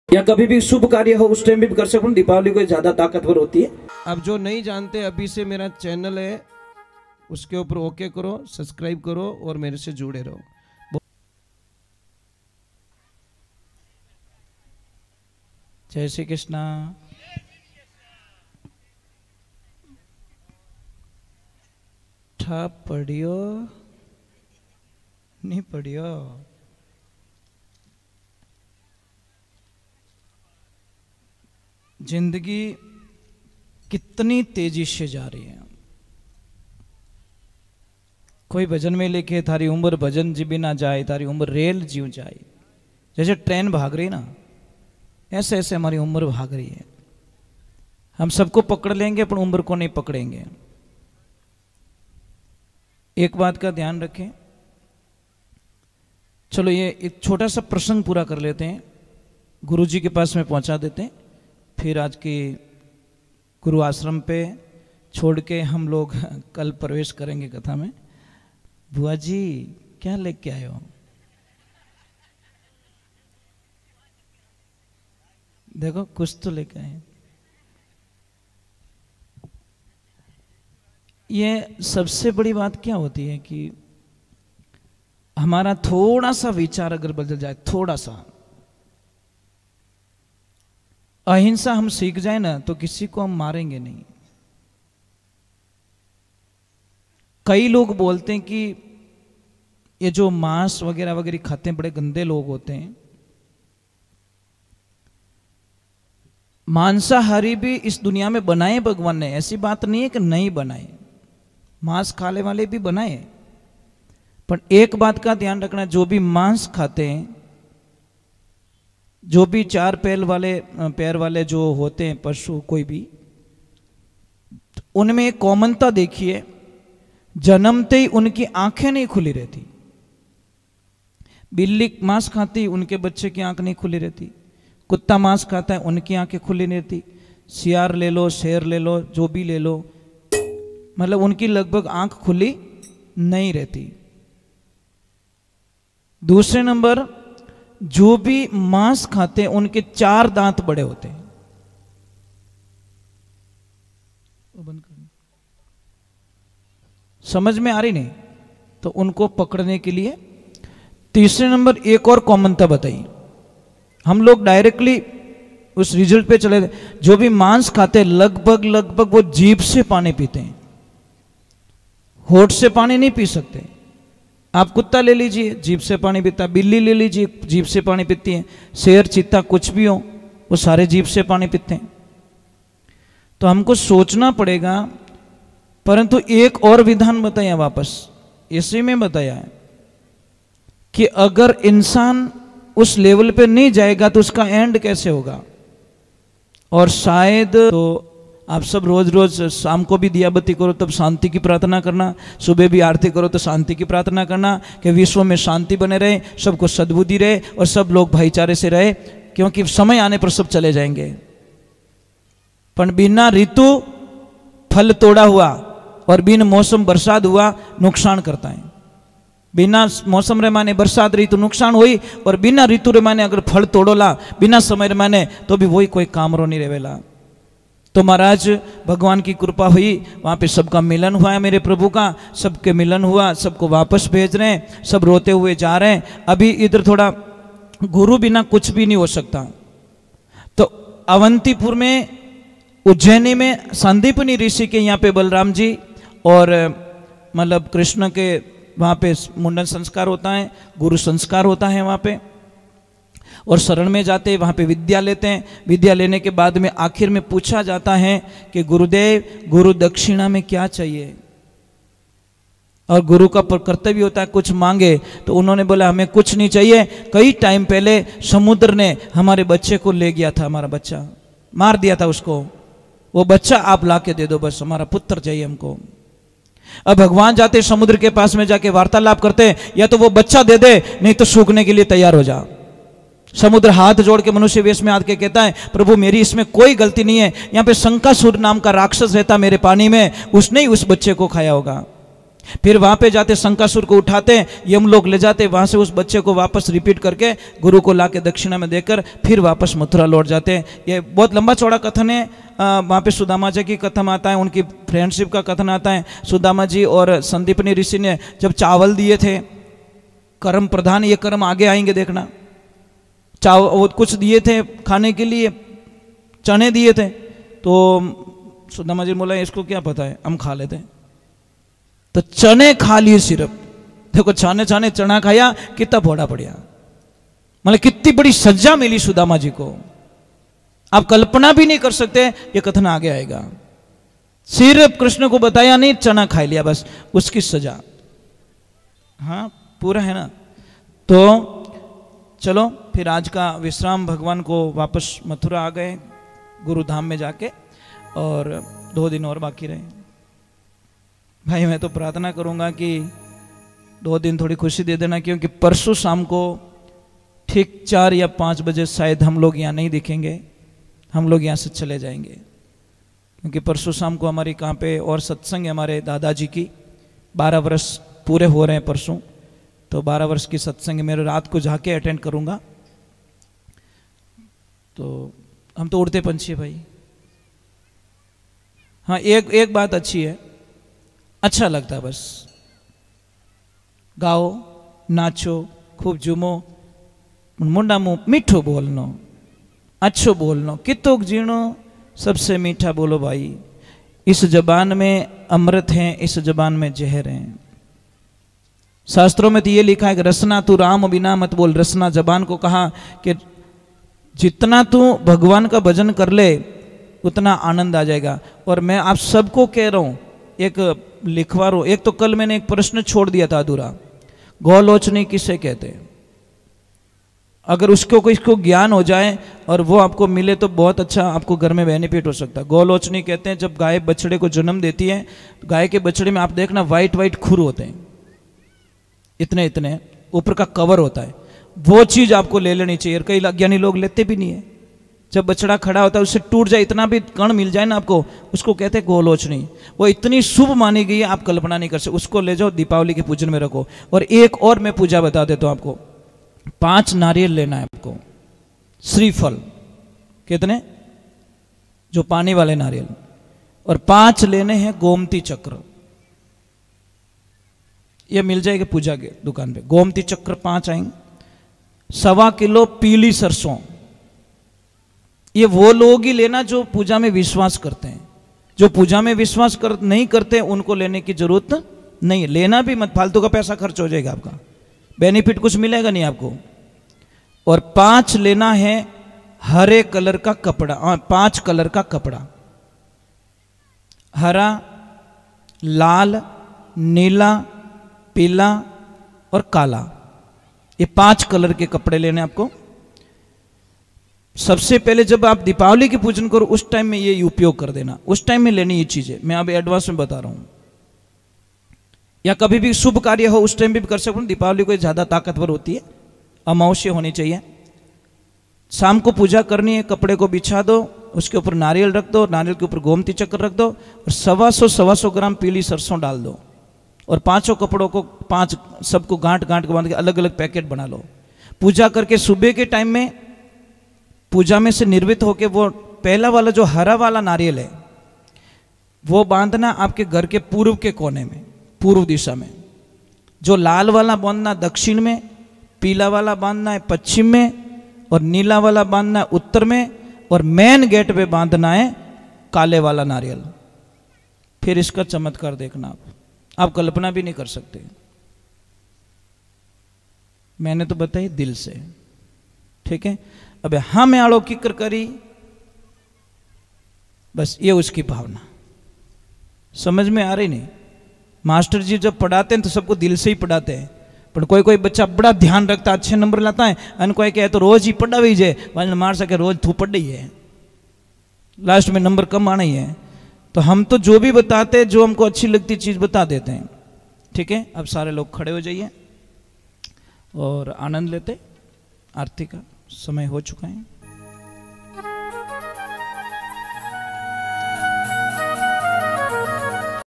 या कभी भी शुभ कार्य हो उस टाइम भी कर सकूं। दीपावली को ज्यादा ताकतवर होती है। अब जो नहीं जानते, अभी से मेरा चैनल है उसके ऊपर ओके करो, सब्सक्राइब करो और मेरे से जुड़े रहो। जय श्री कृष्णा। ठा पढ़ियो नहीं पढ़ियो। जिंदगी कितनी तेजी से जा रही है। कोई भजन में लिखे थारी उम्र भजन जी ना जाए, थारी उम्र रेल जीव जाए। जैसे ट्रेन भाग रही ना, ऐसे ऐसे हमारी उम्र भाग रही है। हम सबको पकड़ लेंगे पर उम्र को नहीं पकड़ेंगे। एक बात का ध्यान रखें। चलो ये एक छोटा सा प्रसंग पूरा कर लेते हैं, गुरुजी के पास में पहुंचा देते हैं, फिर आज की गुरु आश्रम पे छोड़ के हम लोग कल प्रवेश करेंगे कथा में। बुआ जी क्या लेके आए हो? देखो कुछ तो लेके आए। ये सबसे बड़ी बात क्या होती है कि हमारा थोड़ा सा विचार अगर बदल जाए, थोड़ा सा अहिंसा हम सीख जाए ना, तो किसी को हम मारेंगे नहीं। कई लोग बोलते हैं कि ये जो मांस वगैरह वगैरह खाते हैं बड़े गंदे लोग होते हैं। मांसाहारी भी इस दुनिया में बनाए भगवान ने, ऐसी बात नहीं है कि नहीं बनाए। मांस खाने वाले भी बनाए, पर एक बात का ध्यान रखना, जो भी मांस खाते हैं, जो भी चार पैर वाले जो होते हैं पशु कोई भी, उनमें एक कॉमनता देखिए, जन्मते ही उनकी आंखें नहीं खुली रहती। बिल्ली मांस खाती, उनके बच्चे की आंख नहीं खुली रहती। कुत्ता मांस खाता है, उनकी आंखें खुली नहीं रहती। सियार ले लो, शेर ले लो, जो भी ले लो, मतलब उनकी लगभग आंख खुली नहीं रहती। दूसरे नंबर, जो भी मांस खाते हैं उनके 4 दांत बड़े होते हैं। समझ में आ रही नहीं? तो उनको पकड़ने के लिए तीसरे नंबर एक और कॉमनता बताई। हम लोग डायरेक्टली उस रिजल्ट पे चले। जो भी मांस खाते हैं लगभग वो जीभ से पानी पीते हैं, होठ से पानी नहीं पी सकते। आप कुत्ता ले लीजिए, जीभ से पानी पीता। बिल्ली ले लीजिए, जीभ से पानी पीती है। शेर चीता कुछ भी हो, वो सारे जीभ से पानी पीते हैं। तो हमको सोचना पड़ेगा। परंतु एक और विधान बताया, वापस इसी में बताया है कि अगर इंसान उस लेवल पे नहीं जाएगा तो उसका एंड कैसे होगा। और शायद तो आप सब रोज रोज शाम को भी दिया बत्ती करो तब शांति की प्रार्थना करना, सुबह भी आरती करो तो शांति की प्रार्थना करना कि विश्व में शांति बने रहे, सबको सद्बुद्धि रहे और सब लोग भाईचारे से रहे, क्योंकि समय आने पर सब चले जाएंगे। पर बिना ऋतु फल तोड़ा हुआ और बिन मौसम बरसात हुआ नुकसान करता है। बिना मौसम रे माने बरसात रही तो नुकसान हुई, और बिना ऋतु रे माने अगर फल तोड़ोला बिना समय रे माने तो भी वही कोई काम रो नहीं रहेला। तो महाराज भगवान की कृपा हुई, वहाँ पे सबका मिलन हुआ है, मेरे प्रभु का सबके मिलन हुआ, सबको वापस भेज रहे हैं, सब रोते हुए जा रहे हैं। अभी इधर थोड़ा गुरु बिना कुछ भी नहीं हो सकता। तो अवंतीपुर में, उज्जैनी में संदीपनी ऋषि के यहाँ पे बलराम जी और मतलब कृष्ण के वहाँ पे मुंडन संस्कार होता है, गुरु संस्कार होता है वहाँ पे, और शरण में जाते हैं, वहाँ पे विद्या लेते हैं। विद्या लेने के बाद में आखिर में पूछा जाता है कि गुरुदेव, गुरु दक्षिणा में क्या चाहिए। और गुरु का कर्तव्य होता है कुछ मांगे, तो उन्होंने बोला हमें कुछ नहीं चाहिए। कई टाइम पहले समुद्र ने हमारे बच्चे को ले गया था, हमारा बच्चा मार दिया था उसको, वो बच्चा आप ला के दे दो, बस हमारा पुत्र चाहिए हमको। अब भगवान जाते समुद्र के पास में जाके वार्तालाप करते, या तो वो बच्चा दे दे, नहीं तो सूखने के लिए तैयार हो जा। समुद्र हाथ जोड़ के मनुष्य वेश में आके कहता है, प्रभु मेरी इसमें कोई गलती नहीं है, यहाँ पे शंकासुर नाम का राक्षस रहता मेरे पानी में, उसने ही उस बच्चे को खाया होगा। फिर वहां पे जाते शंकासुर को उठाते, यम लोग ले जाते, वहां से उस बच्चे को वापस रिपीट करके गुरु को लाके दक्षिणा में देकर फिर वापस मथुरा लौट जाते हैं। ये बहुत लंबा चौड़ा कथन है। वहां पे सुदामा जी की कथन आता है, उनकी फ्रेंडशिप का कथन आता है। सुदामा जी और संदीपनी ऋषि ने जब चावल दिए थे, कर्म प्रधान, ये कर्म आगे आएंगे देखना, चावल कुछ दिए थे खाने के लिए, चने दिए थे, तो सुदामा जी बोला इसको क्या पता है, हम खा लेते हैं। तो चने खा लिए सिर्फ, देखो छाने छाने चना खाया, कितना फोड़ा पड़िया, मतलब कितनी बड़ी सजा मिली सुदामा जी को, आप कल्पना भी नहीं कर सकते। ये कथन आगे आएगा। सिर्फ कृष्ण को बताया नहीं, चना खा लिया, बस उसकी सजा। हाँ पूरा है ना। तो चलो फिर आज का विश्राम, भगवान को वापस मथुरा आ गए गुरुधाम में जाके, और 2 दिन और बाकी रहे। भाई मैं तो प्रार्थना करूंगा कि 2 दिन थोड़ी खुशी दे देना, क्योंकि परसों शाम को ठीक 4 या 5 बजे शायद हम लोग यहाँ नहीं दिखेंगे, हम लोग यहाँ से चले जाएंगे, क्योंकि परसों शाम को हमारी कहाँ पे और सत्संग है हमारे दादाजी की, 12 वर्ष पूरे हो रहे हैं परसों, तो 12 वर्ष की सत्संग मेरे रात को जाके अटेंड करूंगा। तो हम तो उड़ते पंछी है भाई। हाँ एक बात अच्छी है, अच्छा लगता है, बस गाओ नाचो खूब झूमो, मुंडा मुंह मीठो बोलनो, अच्छो बोलनो, कितोक जीणो सबसे मीठा बोलो भाई। इस जबान में अमृत है, इस जबान में जहर है। शास्त्रों में तो ये लिखा है कि रसना तू राम बिना मत बोल। रसना जबान को कहा कि जितना तू भगवान का भजन कर ले उतना आनंद आ जाएगा। और मैं आप सबको कह रहा हूं, एक लिखवा रहा हूं, एक तो कल मैंने एक प्रश्न छोड़ दिया था अधूरा, गोलोचनी किसे कहते हैं? अगर उसको कोई इसको ज्ञान हो जाए और वो आपको मिले तो बहुत अच्छा आपको घर में बेनिफिट हो सकता है। गोलोचनी कहते हैं जब गाय बछड़े को जन्म देती है, गाय के बछड़े में आप देखना वाइट वाइट खुर होते हैं, इतने इतने ऊपर का कवर होता है, वो चीज आपको ले लेनी चाहिए। कई अज्ञानी लोग लेते भी नहीं है। जब बछड़ा खड़ा होता है उससे टूट जाए, इतना भी कण मिल जाए ना आपको, उसको कहते हैं गोलोचनी। वो इतनी शुभ मानी गई है आप कल्पना नहीं कर सकते। उसको ले जाओ दीपावली के पूजन में रखो। और एक और मैं पूजा बता देता हूं आपको, 5 नारियल लेना है आपको, श्रीफल कितने, जो पानी वाले नारियल, और 5 लेने हैं गोमती चक्र। ये मिल जाएगा पूजा के दुकान पे, गोमती चक्र 5 आएंगे। 1.25 किलो पीली सरसों, ये वो लोग ही लेना जो पूजा में विश्वास करते हैं। जो पूजा में विश्वास नहीं करते उनको लेने की जरूरत नहीं, लेना भी मत, फालतू का पैसा खर्च हो जाएगा आपका, बेनिफिट कुछ मिलेगा नहीं आपको। और 5 लेना है हरे कलर का कपड़ा, 5 कलर का कपड़ा, हरा, लाल, नीला, पीला और काला, ये 5 कलर के कपड़े लेने आपको। सबसे पहले जब आप दीपावली की पूजन करो उस टाइम में ये उपयोग कर देना, उस टाइम में लेनी ये चीजें, मैं अभी एडवांस में बता रहा हूं। या कभी भी शुभ कार्य हो उस टाइम भी कर सकते हो। दीपावली कोई ज्यादा ताकतवर होती है, अमावस्या होनी चाहिए। शाम को पूजा करनी है, कपड़े को बिछा दो, उसके ऊपर नारियल रख दो, नारियल के ऊपर गोमती चक्र रख दो, और 125 ग्राम पीली सरसों डाल दो, और 5 कपड़ों को 5 सबको गांठ गांठ के बांध के अलग अलग पैकेट बना लो। पूजा करके सुबह के टाइम में पूजा में से निर्वित होके वो पहला वाला जो हरा वाला नारियल है वो बांधना आपके घर के पूर्व के कोने में, पूर्व दिशा में। जो लाल वाला बांधना दक्षिण में, पीला वाला बांधना है पश्चिम में, और नीला वाला बांधना है उत्तर में, और मेन गेट पे बांधना है काले वाला नारियल। फिर इसका चमत्कार देखना आप कल्पना भी नहीं कर सकते। मैंने तो बताई दिल से, ठीक है। अब हम आड़ो किकर करी, बस ये उसकी भावना समझ में आ रही नहीं। मास्टर जी जब पढ़ाते हैं तो सबको दिल से ही पढ़ाते हैं, पर कोई कोई बच्चा बड़ा ध्यान रखता है, अच्छे नंबर लाता है, अन कोई कहे तो रोज ही पढ़ा भी जाए, वाले मार सके रोज थू पढ़ ही है, लास्ट में नंबर कम आना ही है। तो हम तो जो भी बताते हैं, जो हमको अच्छी लगती चीज बता देते हैं, ठीक है। अब सारे लोग खड़े हो जाइए और आनंद लेते। आरती का समय हो चुका है।